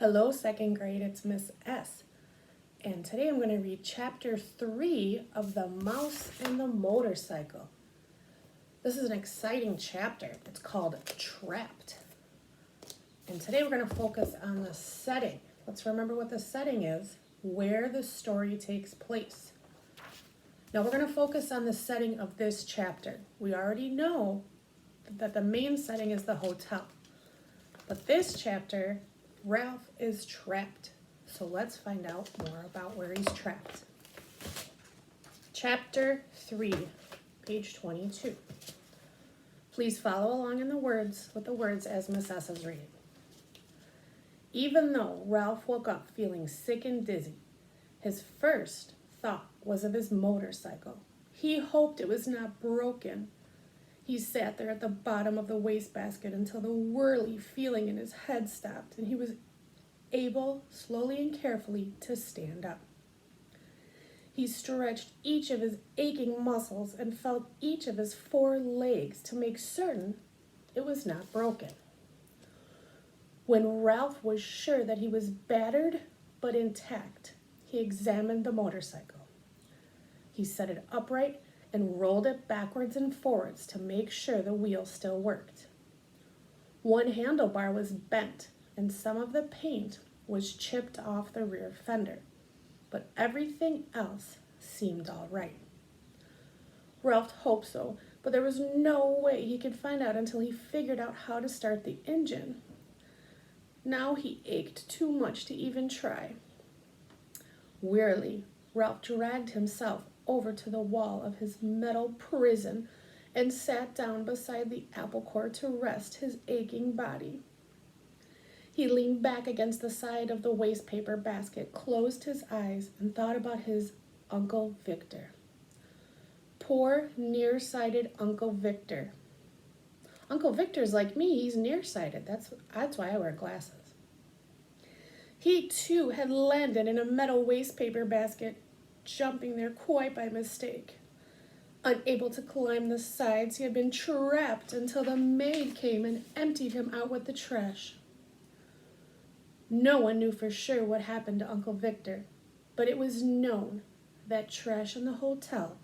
Hello, second grade, it's Miss S. And today I'm going to read chapter 3 of The Mouse and the Motorcycle. This is an exciting chapter. It's called Trapped. And today we're going to focus on the setting. Let's remember what the setting is, where the story takes place. Now we're going to focus on the setting of this chapter. We already know that the main setting is the hotel. But this chapter, Ralph is trapped. So let's find out more about where he's trapped. Chapter 3, page 22. Please follow along with the words as Miss S is reading. Even though Ralph woke up feeling sick and dizzy, his first thought was of his motorcycle. He hoped it was not broken. He sat there at the bottom of the wastebasket until the whirly feeling in his head stopped and he was able, slowly and carefully, to stand up. He stretched each of his aching muscles and felt each of his 4 legs to make certain it was not broken. When Ralph was sure that he was battered but intact, he examined the motorcycle. He set it upright and rolled it backwards and forwards to make sure the wheel still worked. One handlebar was bent and some of the paint was chipped off the rear fender, but everything else seemed all right. Ralph hoped so, but there was no way he could find out until he figured out how to start the engine. Now he ached too much to even try. Wearily, Ralph dragged himself over to the wall of his metal prison and sat down beside the apple core to rest his aching body. He leaned back against the side of the wastepaper basket, closed his eyes, and thought about his Uncle Victor. Poor, nearsighted Uncle Victor. Uncle Victor's like me, he's nearsighted. That's why I wear glasses. He, too, had landed in a metal wastepaper basket, jumping there quite by mistake. Unable to climb the sides, he had been trapped until the maid came and emptied him out with the trash. No one knew for sure what happened to Uncle Victor, but it was known that trash in the hotel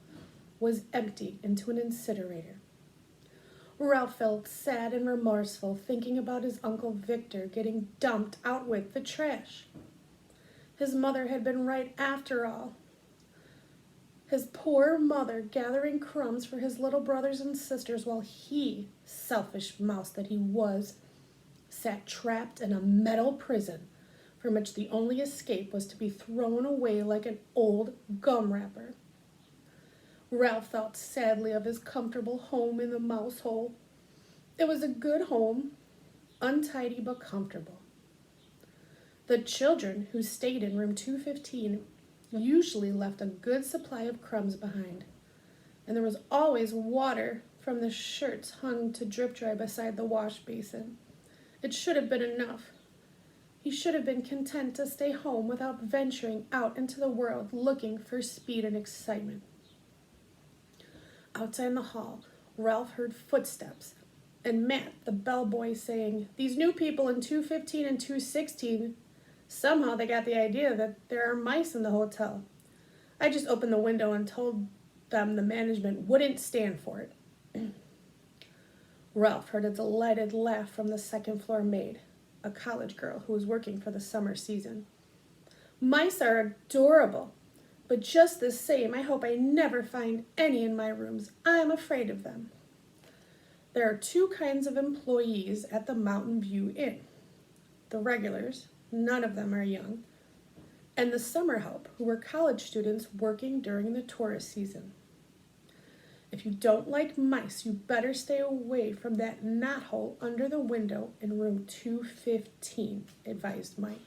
was emptied into an incinerator. Ralph felt sad and remorseful thinking about his Uncle Victor getting dumped out with the trash. His mother had been right after all. His poor mother gathering crumbs for his little brothers and sisters while he, selfish mouse that he was, sat trapped in a metal prison from which the only escape was to be thrown away like an old gum wrapper. Ralph thought sadly of his comfortable home in the mouse hole. It was a good home, untidy but comfortable. The children who stayed in room 215 usually left a good supply of crumbs behind, and there was always water from the shirts hung to drip dry beside the wash basin. It should have been enough. He should have been content to stay home without venturing out into the world looking for speed and excitement. Outside in the hall, Ralph heard footsteps, and Matt, the bellboy, saying, "These new people in 215 and 216, somehow they got the idea that there are mice in the hotel. I just opened the window and told them the management wouldn't stand for it." Ralph heard a delighted laugh from the second-floor maid, a college girl who was working for the summer season. "Mice are adorable, but just the same, I hope I never find any in my rooms. I'm afraid of them." There are 2 kinds of employees at the Mountain View Inn. The regulars, none of them are young, and the summer help, who were college students working during the tourist season. If you don't like mice, you better stay away from that knothole under the window in room 215, advised Mike.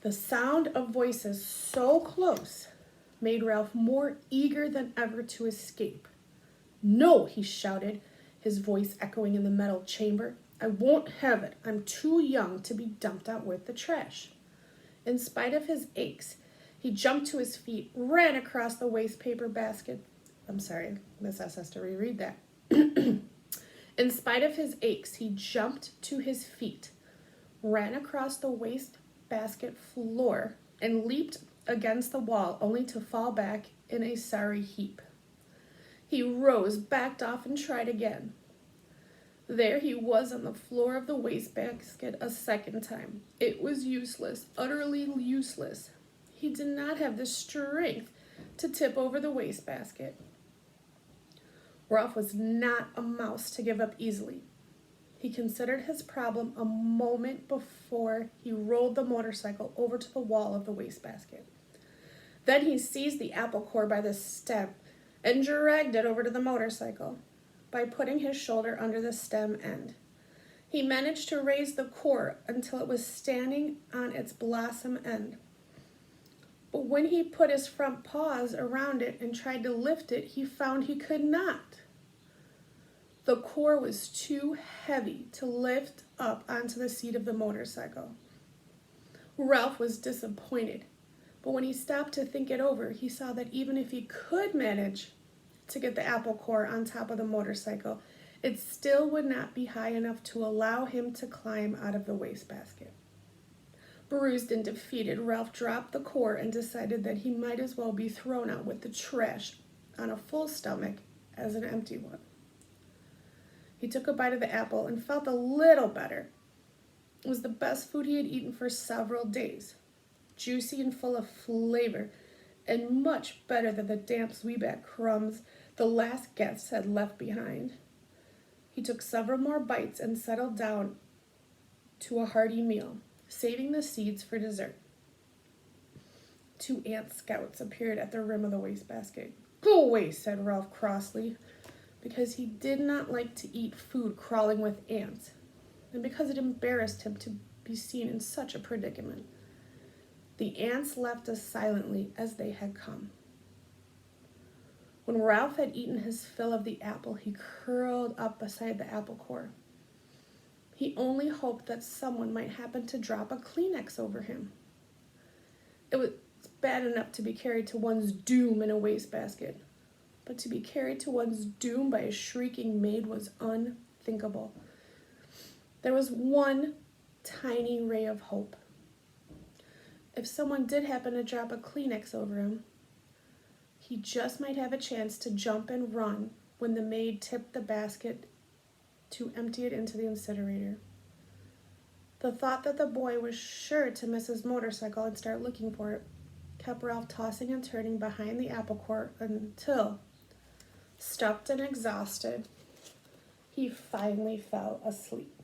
The sound of voices so close made Ralph more eager than ever to escape. "No," he shouted, his voice echoing in the metal chamber. "I won't have it. I'm too young to be dumped out with the trash." In spite of his aches, he jumped to his feet, ran across the wastepaper basket. I'm sorry, Miss S has to reread that. In spite of his aches, he jumped to his feet, ran across the wastebasket floor, and leaped against the wall only to fall back in a sorry heap. He rose, backed off, and tried again. There he was on the floor of the wastebasket a second time. It was useless, utterly useless. He did not have the strength to tip over the wastebasket. Ralph was not a mouse to give up easily. He considered his problem a moment before he rolled the motorcycle over to the wall of the wastebasket. Then he seized the apple core by the stem and dragged it over to the motorcycle by putting his shoulder under the stem end. He managed to raise the core until it was standing on its blossom end. But when he put his front paws around it and tried to lift it, he found he could not. The core was too heavy to lift up onto the seat of the motorcycle. Ralph was disappointed, but when he stopped to think it over, he saw that even if he could manage to get the apple core on top of the motorcycle, it still would not be high enough to allow him to climb out of the wastebasket. Bruised and defeated, Ralph dropped the core and decided that he might as well be thrown out with the trash on a full stomach as an empty one. He took a bite of the apple and felt a little better. It was the best food he had eaten for several days, juicy and full of flavor, and much better than the damp Zwieback crumbs the last guests had left behind. He took several more bites and settled down to a hearty meal, saving the seeds for dessert. 2 ant scouts appeared at the rim of the wastebasket. "Go away," said Ralph crossly, because he did not like to eat food crawling with ants, and because it embarrassed him to be seen in such a predicament. The ants left us silently as they had come. When Ralph had eaten his fill of the apple, he curled up beside the apple core. He only hoped that someone might happen to drop a Kleenex over him. It was bad enough to be carried to one's doom in a wastebasket, but to be carried to one's doom by a shrieking maid was unthinkable. There was one tiny ray of hope. If someone did happen to drop a Kleenex over him, he just might have a chance to jump and run when the maid tipped the basket to empty it into the incinerator. The thought that the boy was sure to miss his motorcycle and start looking for it kept Ralph tossing and turning behind the apple core until, stuffed and exhausted, he finally fell asleep.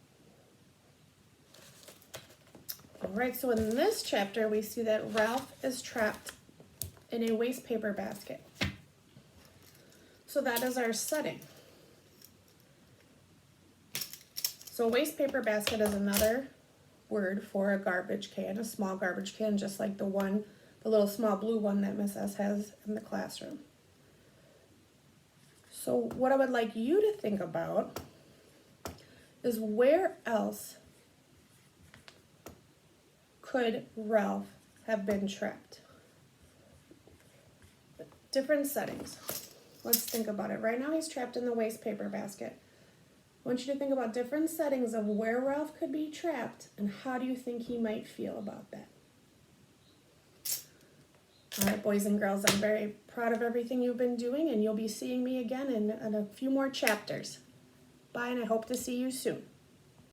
All right, so in this chapter, we see that Ralph is trapped in a waste paper basket. So that is our setting. So a waste paper basket is another word for a garbage can, a small garbage can, just like the little small blue one that Miss S has in the classroom. So what I would like you to think about is, where else could Ralph have been trapped? Different settings. Let's think about it. Right now he's trapped in the waste paper basket. I want you to think about different settings of where Ralph could be trapped and how do you think he might feel about that. All right, boys and girls, I'm very proud of everything you've been doing, and you'll be seeing me again in a few more chapters. Bye, and I hope to see you soon.